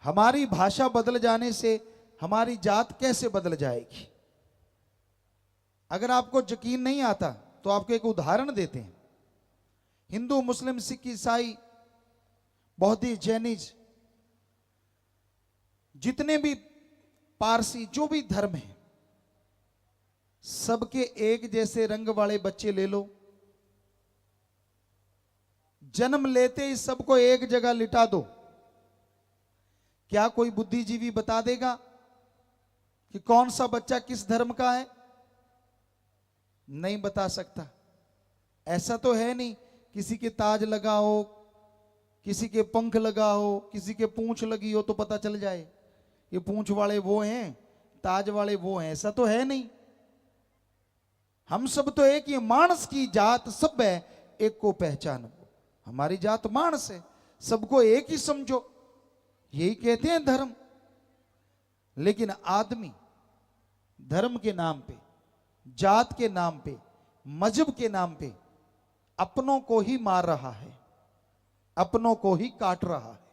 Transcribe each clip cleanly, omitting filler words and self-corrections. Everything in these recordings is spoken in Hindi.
हमारी भाषा बदल जाने से हमारी जात कैसे बदल जाएगी? अगर आपको यकीन नहीं आता तो आपको एक उदाहरण देते हैं। हिंदू, मुस्लिम, सिख, ईसाई, बौद्धी, जैनिज, जितने भी पारसी, जो भी धर्म है, सबके एक जैसे रंग वाले बच्चे ले लो, जन्म लेते ही सबको एक जगह लिटा दो, क्या कोई बुद्धिजीवी बता देगा कि कौन सा बच्चा किस धर्म का है? नहीं बता सकता। ऐसा तो है नहीं किसी के ताज लगा हो, किसी के पंख लगा हो, किसी के पूंछ लगी हो तो पता चल जाए ये पूंछ वाले वो हैं, ताज वाले वो हैं। ऐसा तो है नहीं। हम सब तो एक ही मानस की जात सब है, एक को पहचानो। हमारी जात मानस है, सबको एक ही समझो, यही कहते हैं धर्म। लेकिन आदमी धर्म के नाम पे, जात के नाम पे, मजहब के नाम पे अपनों को ही मार रहा है, अपनों को ही काट रहा है।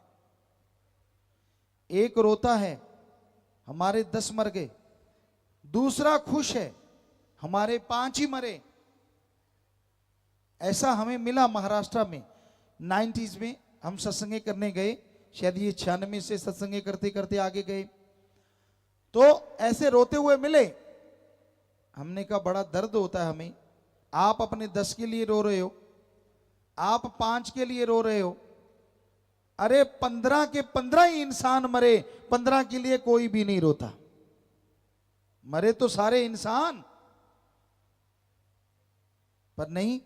एक रोता है हमारे 10 मर गए, दूसरा खुश है हमारे 5 ही मरे। ऐसा हमें मिला महाराष्ट्र में 90s में। हम सत्संगे करने गए, शायद ये 96 से सत्संगे करते करते आगे गए, तो ऐसे रोते हुए मिले। हमने कहा बड़ा दर्द होता है हमें, आप अपने 10 के लिए रो रहे हो, आप 5 के लिए रो रहे हो। अरे 15 के 15 ही इंसान मरे, 15 के लिए कोई भी नहीं रोता। मरे तो सारे इंसान, पर नहीं,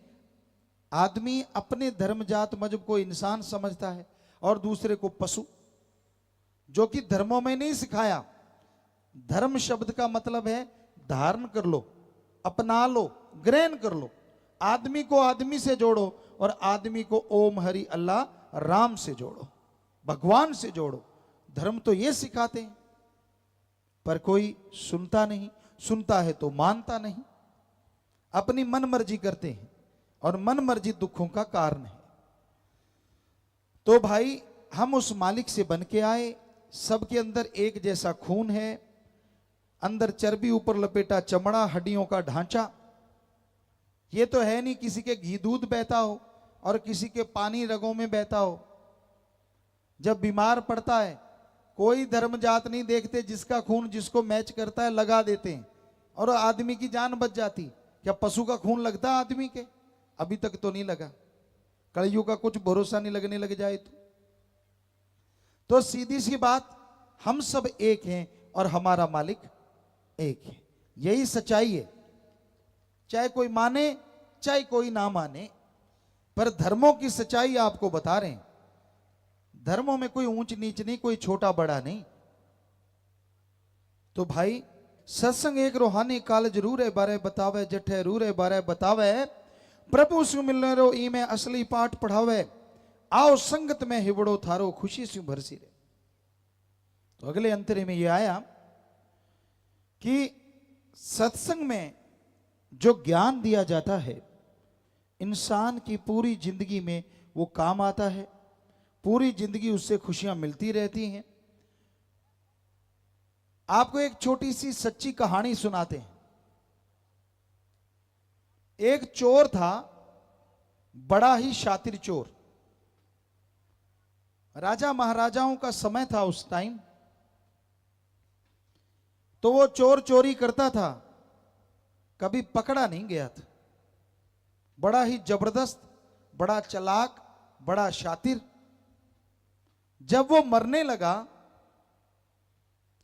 आदमी अपने धर्म, जात, मजहब को इंसान समझता है और दूसरे को पशु, जो कि धर्मों में नहीं सिखाया। धर्म शब्द का मतलब है धारण कर लो, अपना लो, ग्रहण कर लो। आदमी को आदमी से जोड़ो और आदमी को ओम हरि अल्लाह राम से जोड़ो, भगवान से जोड़ो। धर्म तो ये सिखाते हैं, पर कोई सुनता नहीं। सुनता है तो मानता नहीं, अपनी मन मर्जी करते हैं और मन मर्जी दुखों का कारण है। तो भाई हम उस मालिक से बन के आए, सबके अंदर एक जैसा खून है, अंदर चर्बी, ऊपर लपेटा चमड़ा, हड्डियों का ढांचा। ये तो है नहीं किसी के घी दूध बहता हो और किसी के पानी रगों में बहता हो। जब बीमार पड़ता है कोई धर्म जात नहीं देखते, जिसका खून जिसको मैच करता है लगा देते हैं और आदमी की जान बच जाती। क्या पशु का खून लगता है आदमी के? अभी तक तो नहीं लगा। कलयुग का कुछ भरोसा नहीं लगने लग जाए तो सीधी सी बात, हम सब एक हैं और हमारा मालिक एक है। यही सच्चाई है, चाहे कोई माने चाहे कोई ना माने, पर धर्मों की सच्चाई आपको बता रहे हैं। धर्मों में कोई ऊंच नीच नहीं, कोई छोटा बड़ा नहीं। तो भाई सत्संग एक रूहानी काल जरूर है, बारे बतावे जठे रूर है, बारे बतावे प्रभु सु मिलने रो ई में असली पाठ पढ़ावे, आओ संगत में हिवड़ो थारो खुशी से भरसी रहे। तो अगले अंतरे में यह आया कि सत्संग में जो ज्ञान दिया जाता है इंसान की पूरी जिंदगी में वो काम आता है, पूरी जिंदगी उससे खुशियां मिलती रहती हैं। आपको एक छोटी सी सच्ची कहानी सुनाते हैं। एक चोर था, बड़ा ही शातिर चोर। राजा महाराजाओं का समय था उस टाइम। तो वो चोर चोरी करता था, कभी पकड़ा नहीं गया था। बड़ा ही जबरदस्त, बड़ा चालाक, बड़ा शातिर। जब वो मरने लगा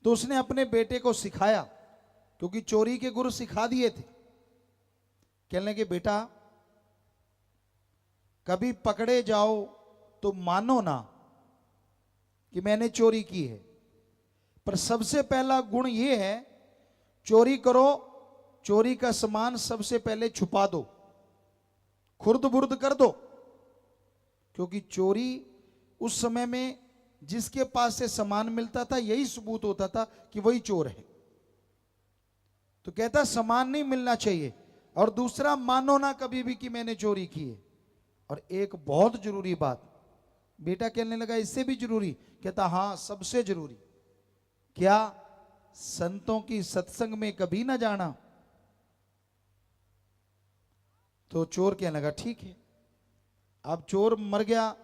तो उसने अपने बेटे को सिखाया, क्योंकि चोरी के गुरु सिखा दिए थे। कहने के बेटा कभी पकड़े जाओ तो मानो ना कि मैंने चोरी की है, पर सबसे पहला गुण यह है, चोरी करो, चोरी का सामान सबसे पहले छुपा दो, खुर्द बुर्द कर दो। क्योंकि चोरी उस समय में जिसके पास से सामान मिलता था यही सबूत होता था कि वही चोर है। तो कहता सामान नहीं मिलना चाहिए, और दूसरा मानो ना कभी भी कि मैंने चोरी की है। और एक बहुत जरूरी बात, बेटा कहने लगा इससे भी जरूरी? कहता हाँ सबसे जरूरी। क्या? संतों की सत्संग में कभी ना जाना। तो चोर कहने लगा ठीक है। अब चोर मर गया,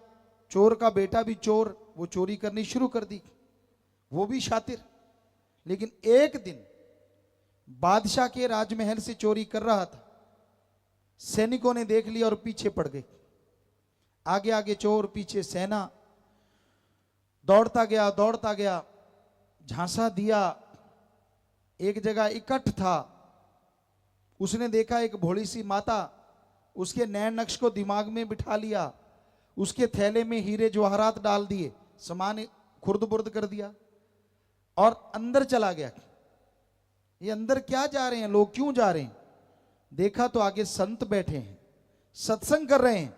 चोर का बेटा भी चोर, वो चोरी करनी शुरू कर दी, वो भी शातिर। लेकिन एक दिन बादशाह के राजमहल से चोरी कर रहा था, सैनिकों ने देख लिया और पीछे पड़ गए। आगे आगे चोर, पीछे सेना, दौड़ता गया, झांसा दिया। एक जगह इकट्ठ था, उसने देखा एक भोली सी माता, उसके नैन नक्श को दिमाग में बिठा लिया, उसके थैले में हीरे जवाहरात डाल दिए, सामान खुर्द बुर्द कर दिया और अंदर चला गया। ये अंदर क्या जा रहे हैं लोग, क्यों जा रहे हैं? देखा तो आगे संत बैठे हैं, सत्संग कर रहे हैं।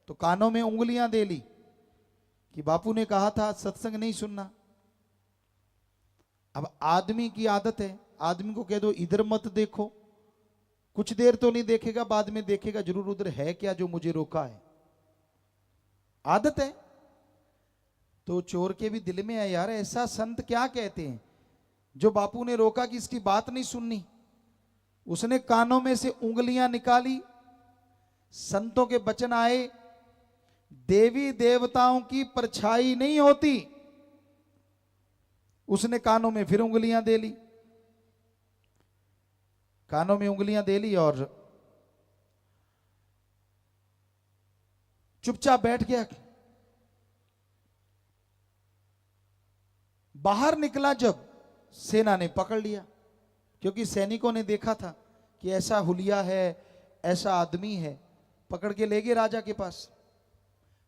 तो कानों में उंगलियां दे ली कि बापू ने कहा था सत्संग नहीं सुनना। अब आदमी की आदत है, आदमी को कह दो इधर मत देखो, कुछ देर तो नहीं देखेगा, बाद में देखेगा जरूर उधर है क्या जो मुझे रोका है, आदत है। तो चोर के भी दिल में है यार ऐसा संत क्या कहते हैं जो बापू ने रोका कि इसकी बात नहीं सुननी। उसने कानों में से उंगलियां निकाली, संतों के वचन आए, देवी देवताओं की परछाई नहीं होती। उसने कानों में फिर उंगलियां दे ली, कानों में उंगलियां दे ली और चुपचाप बैठ गया। बाहर निकला जब, सेना ने पकड़ लिया, क्योंकि सैनिकों ने देखा था कि ऐसा हुलिया है, ऐसा आदमी है। पकड़ के ले गए राजा के पास।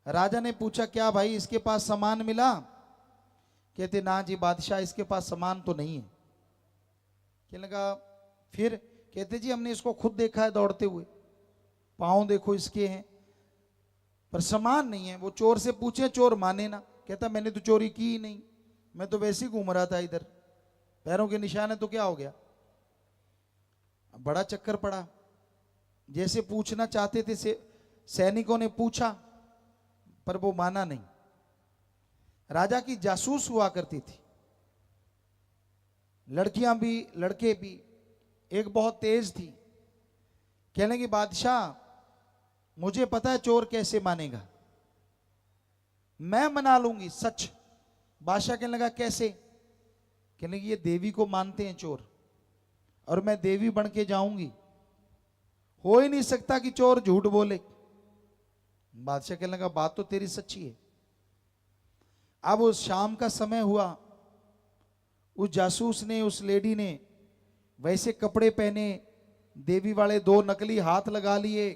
राजा ने पूछा क्या भाई इसके पास सामान मिला? कहते ना जी बादशाह इसके पास सामान तो नहीं है। कहने लगा फिर? कहते जी हमने इसको खुद देखा है दौड़ते हुए, पांव देखो इसके हैं, पर सामान नहीं है। वो चोर से पूछे, चोर माने ना, कहता मैंने तो चोरी की ही नहीं, मैं तो वैसे ही घूम रहा था इधर, पैरों के निशान है तो क्या हो गया। बड़ा चक्कर पड़ा। जैसे पूछना चाहते थे सैनिकों ने पूछा, पर वो माना नहीं। राजा की जासूस हुआ करती थी, लड़कियां भी लड़के भी। एक बहुत तेज थी, कहने की बादशाह मुझे पता है चोर कैसे मानेगा, मैं मना लूंगी सच। बादशाह कहने लगा कैसे? कहने लगी ये देवी को मानते हैं चोर, और मैं देवी बन के जाऊंगी, हो ही नहीं सकता कि चोर झूठ बोले। बादशाह कहने लगा बात तो तेरी सच्ची है। अब उस शाम का समय हुआ, उस जासूस ने, उस लेडी ने वैसे कपड़े पहने, देवी वाले 2 नकली हाथ लगा लिए,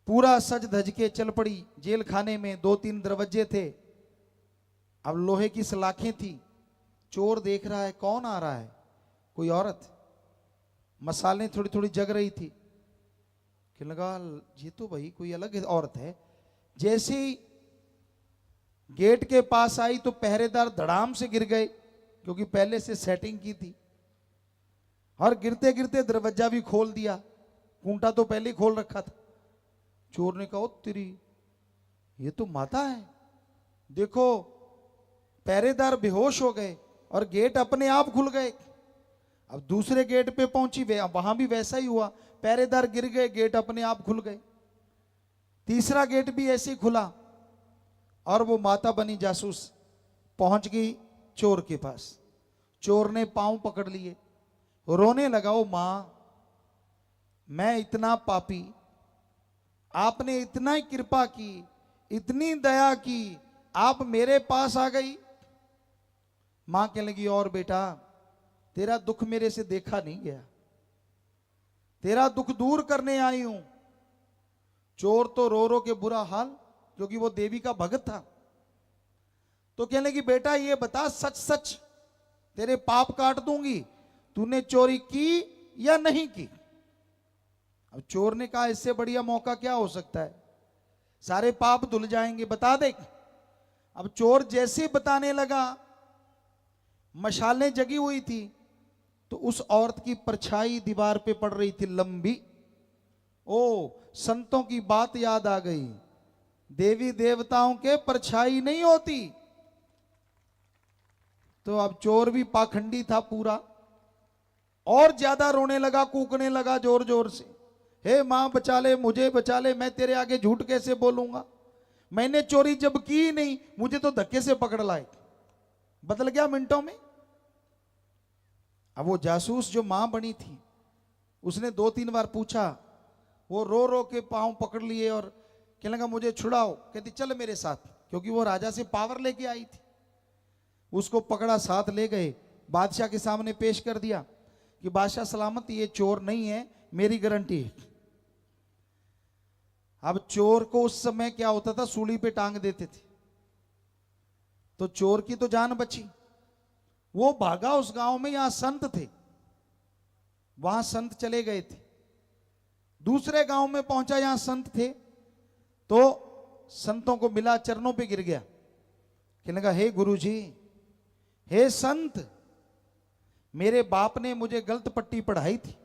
पूरा सज धज के चल पड़ी। जेल खाने में 2-3 दरवाजे थे, अब लोहे की सलाखें थी। चोर देख रहा है कौन आ रहा है, कोई औरत, मसालें थोड़ी थोड़ी जग रही थी। कहने लगा ये तो भाई कोई अलग औरत है। जैसे ही गेट के पास आई तो पहरेदार धड़ाम से गिर गए, क्योंकि पहले से सेटिंग की थी, और गिरते गिरते दरवाजा भी खोल दिया, कूंटा तो पहले ही खोल रखा था। चोर ने कहा तेरी ये तो माता है। देखो पहरेदार बेहोश हो गए और गेट अपने आप खुल गए। अब दूसरे गेट पे पहुंची, वहां भी वैसा ही हुआ, पहरेदार गिर गए, गेट अपने आप खुल गए। तीसरा गेट भी ऐसे ही खुला और वो माता बनी जासूस पहुंच गई चोर के पास। चोर ने पांव पकड़ लिए, रोने लगा, ओ मां मैं इतना पापी, आपने इतना ही कृपा की, इतनी दया की, आप मेरे पास आ गई। मां कहने लगी और बेटा तेरा दुख मेरे से देखा नहीं गया, तेरा दुख दूर करने आई हूं। चोर तो रो रो के बुरा हाल, क्योंकि वो देवी का भगत था। तो कहने लगी बेटा ये बता सच सच, तेरे पाप काट दूंगी, तूने चोरी की या नहीं की? अब चोर ने कहा इससे बढ़िया मौका क्या हो सकता है, सारे पाप धुल जाएंगे, बता दे। अब चोर जैसे बताने लगा, मशालें जगी हुई थी, तो उस औरत की परछाई दीवार पे पड़ रही थी लंबी। ओ संतों की बात याद आ गई, देवी देवताओं के परछाई नहीं होती। तो अब चोर भी पाखंडी था पूरा, और ज्यादा रोने लगा, कूकने लगा जोर जोर से, हे मां बचा ले, मुझे बचा ले, मैं तेरे आगे झूठ कैसे बोलूंगा, मैंने चोरी जब की ही नहीं, मुझे तो धक्के से पकड़ लाए। बदल गया मिनटों में। अब वो जासूस जो मां बनी थी, उसने 2-3 बार पूछा, वो रो रो के पांव पकड़ लिए और कहने लगा मुझे छुड़ाओ। कहती चल मेरे साथ, क्योंकि वो राजा से पावर लेके आई थी। उसको पकड़ा, साथ ले गए, बादशाह के सामने पेश कर दिया कि बादशाह सलामत, ये चोर नहीं है, मेरी गारंटी है। अब चोर को उस समय क्या होता था, सूली पे टांग देते थे, तो चोर की तो जान बची। वो भागा उस गांव में, यहां संत थे, वहां संत चले गए थे। दूसरे गांव में पहुंचा, यहां संत थे, तो संतों को मिला, चरणों पे गिर गया, कहने लगा हे गुरुजी, हे संत, मेरे बाप ने मुझे गलत पट्टी पढ़ाई थी,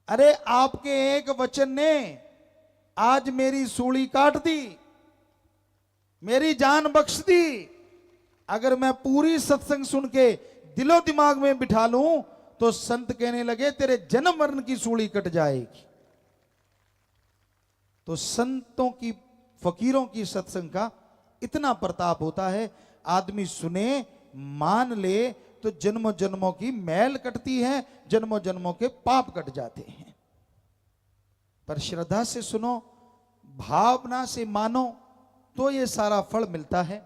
अरे आपके एक वचन ने आज मेरी सूली काट दी, मेरी जान बख्श दी। अगर मैं पूरी सत्संग सुन के दिलो दिमाग में बिठा लूं तो संत कहने लगे तेरे जन्म मरण की सूली कट जाएगी। तो संतों की, फकीरों की सत्संग का इतना प्रताप होता है, आदमी सुने, मान ले तो जन्मों जन्मों की मैल कटती है, जन्मों जन्मों के पाप कट जाते हैं। पर श्रद्धा से सुनो, भावना से मानो, तो ये सारा फल मिलता है।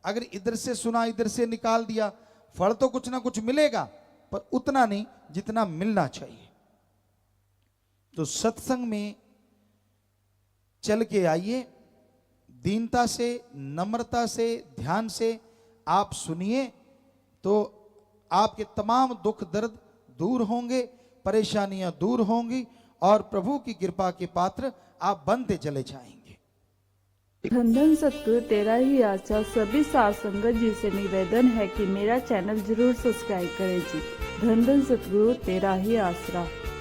अगर इधर से सुना, इधर से निकाल दिया, फल तो कुछ ना कुछ मिलेगा, पर उतना नहीं जितना मिलना चाहिए। तो सत्संग में चल के आइए, दीनता से, नम्रता से, ध्यान से आप सुनिए, तो आपके तमाम दुख दर्द दूर होंगे, परेशानियां दूर होंगी, और प्रभु की कृपा के पात्र आप बनते चले जाएंगे। धन धन सतगुरु तेरा ही आशा। सभी साध संगत जी से निवेदन है कि मेरा चैनल जरूर सब्सक्राइब करें जी। धन धन सतगुरु तेरा ही आसरा।